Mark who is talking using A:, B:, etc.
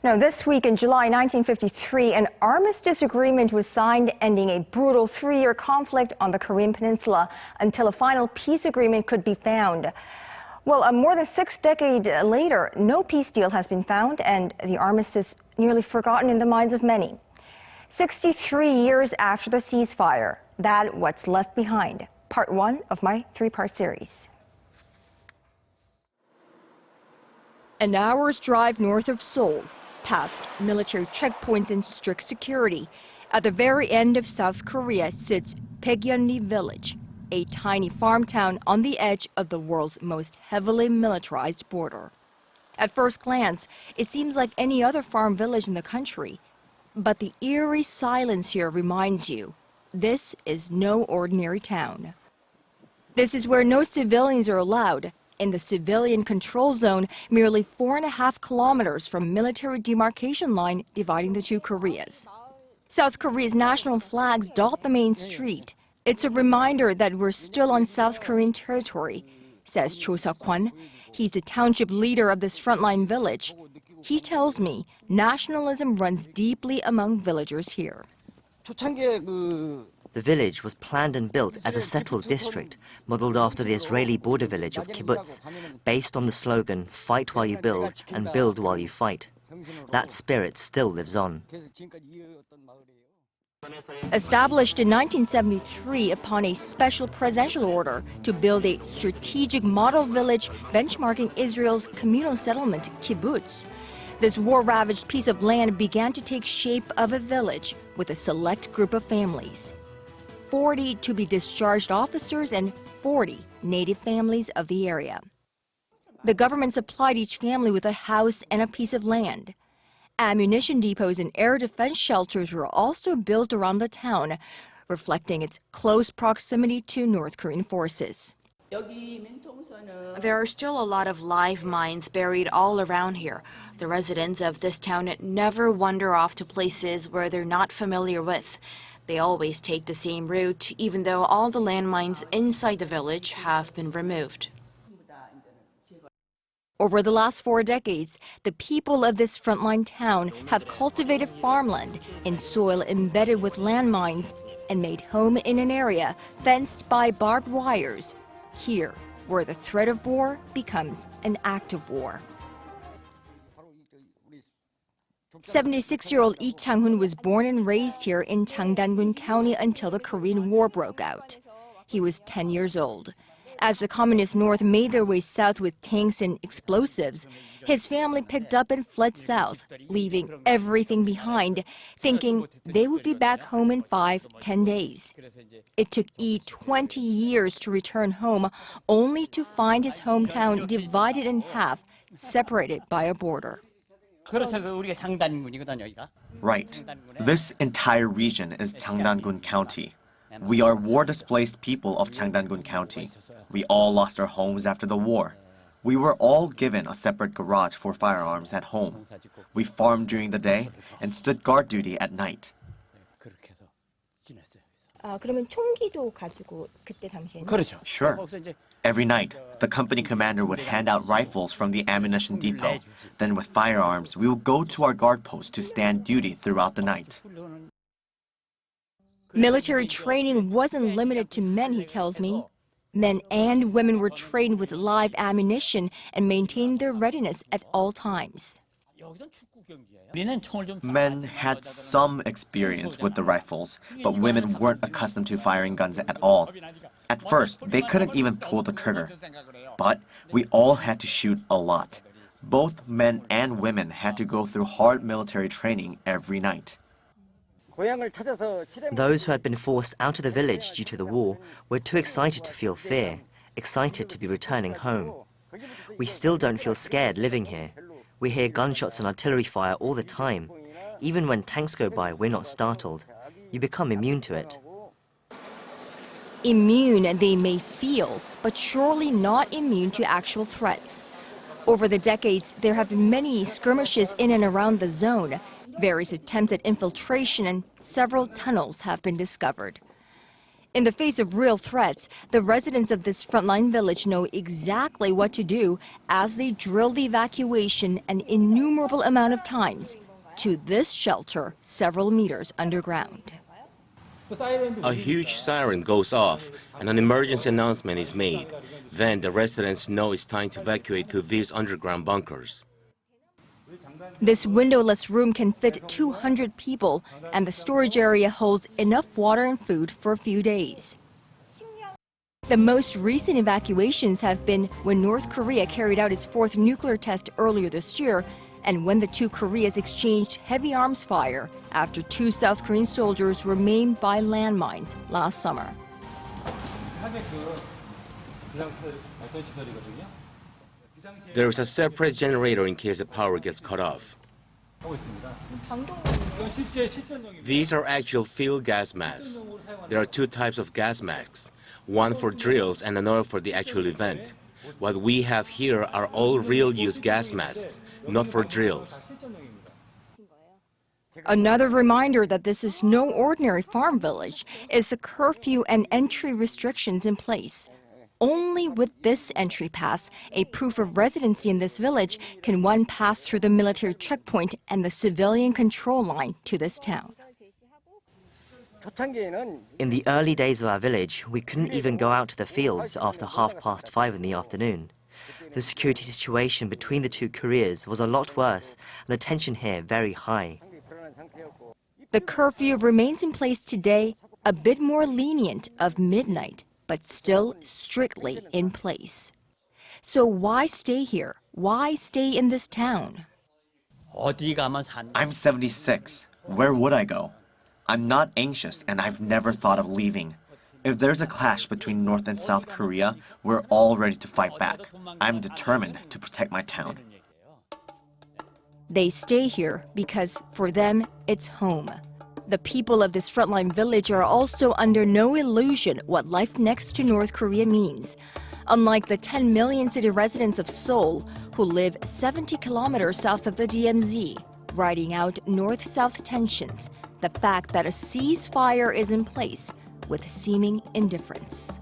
A: Now, this week in July 1953, an armistice agreement was signed ending a brutal 3-year conflict on the Korean peninsula until a final peace agreement could be found. Well, more than 6 decades later, no peace deal has been found, and the armistice nearly forgotten in the minds of many. 63 years after the ceasefire, that's what's left behind. Part 1 of my 3-part series.
B: An hour's drive north of Seoul, past military checkpoints and strict security. At the very end of South Korea sits Baekyeon-ri village, a tiny farm town on the edge of the world's most heavily militarized border. At first glance, it seems like any other farm village in the country. But the eerie silence here reminds you, this is no ordinary town. This is where no civilians are allowed, in the civilian control zone, merely 4.5 kilometers from military demarcation line dividing the two Koreas. South Korea's national flags dot the main street. It's a reminder that we're still on South Korean territory, says Cho Seok-kwon. He's the township leader of this frontline village. He tells me nationalism runs deeply among villagers here.
C: The village was planned and built as a settled district, modeled after the Israeli border village of kibbutz, based on the slogan, "Fight while you build and build while you fight." That spirit still lives on.
B: Established in 1973 upon a special presidential order to build a strategic model village benchmarking Israel's communal settlement, kibbutz, this war-ravaged piece of land began to take shape of a village with a select group of families. 40 to-be-discharged officers and 40 native families of the area. The government supplied each family with a house and a piece of land. Ammunition depots and air defense shelters were also built around the town, reflecting its close proximity to North Korean forces.
D: There are still a lot of live mines buried all around here. The residents of this town never wander off to places where they're not familiar with. They always take the same route, even though all the landmines inside the village have been removed.
B: Over the last 4 decades, the people of this frontline town have cultivated farmland in soil embedded with landmines and made home in an area fenced by barbed wires, here where the threat of war becomes an act of war. 76-year-old Lee Chang-hoon was born and raised here in Changdan-gun County until the Korean War broke out. He was 10 years old. As the Communist North made their way south with tanks and explosives, his family picked up and fled south, leaving everything behind, thinking they would be back home in 5-10 days. It took Lee 20 years to return home, only to find his hometown divided in half, separated by a border.
E: Right. This entire region is Changdan-gun County. We are war-displaced people of Changdan-gun County. We all lost our homes after the war. We were all given a separate garage for firearms at home. We farmed during the day and stood guard duty at night. Sure. Every night, the company commander would hand out rifles from the ammunition depot. Then with firearms, we would go to our guard post to stand duty throughout the night.
B: Military training wasn't limited to men, he tells me. Men and women were trained with live ammunition and maintained their readiness at all times.
E: Men had some experience with the rifles, but women weren't accustomed to firing guns at all. At first, they couldn't even pull the trigger. But we all had to shoot a lot. Both men and women had to go through hard military training every night.
C: Those who had been forced out of the village due to the war were too excited to feel fear, excited to be returning home. We still don't feel scared living here. We hear gunshots and artillery fire all the time. Even when tanks go by, we're not startled. You become immune to it.
B: Immune they may feel, but surely not immune to actual threats. Over the decades, there have been many skirmishes in and around the zone. Various attempts at infiltration and several tunnels have been discovered. In the face of real threats, the residents of this frontline village know exactly what to do as they drill the evacuation an innumerable amount of times to this shelter several meters underground.
F: A huge siren goes off and an emergency announcement is made. Then the residents know it's time to evacuate to these underground bunkers.
B: This windowless room can fit 200 people, and the storage area holds enough water and food for a few days. The most recent evacuations have been when North Korea carried out its fourth nuclear test earlier this year, and when the two Koreas exchanged heavy arms fire after two South Korean soldiers were maimed by landmines last summer.
F: There is a separate generator in case the power gets cut off. These are actual field gas masks. There are two types of gas masks, one for drills and another for the actual event. What we have here are all real-use gas masks, not for drills.
B: Another reminder that this is no ordinary farm village is the curfew and entry restrictions in place. Only with this entry pass, a proof of residency in this village, can one pass through the military checkpoint and the civilian control line to this town.
C: In the early days of our village, we couldn't even go out to the fields after 5:30 in the afternoon. The security situation between the two Koreas was a lot worse, and the tension here very high.
B: The curfew remains in place today, a bit more lenient of midnight, but still strictly in place. So why stay here? Why stay in this town?
E: I'm 76. Where would I go? I'm not anxious and I've never thought of leaving. If there's a clash between North and South Korea, we're all ready to fight back. I'm determined to protect my town.
B: They stay here because for them, it's home. The people of this frontline village are also under no illusion what life next to North Korea means. Unlike the 10 million city residents of Seoul, who live 70 kilometers south of the DMZ, riding out north-south tensions, the fact that a ceasefire is in place with seeming indifference.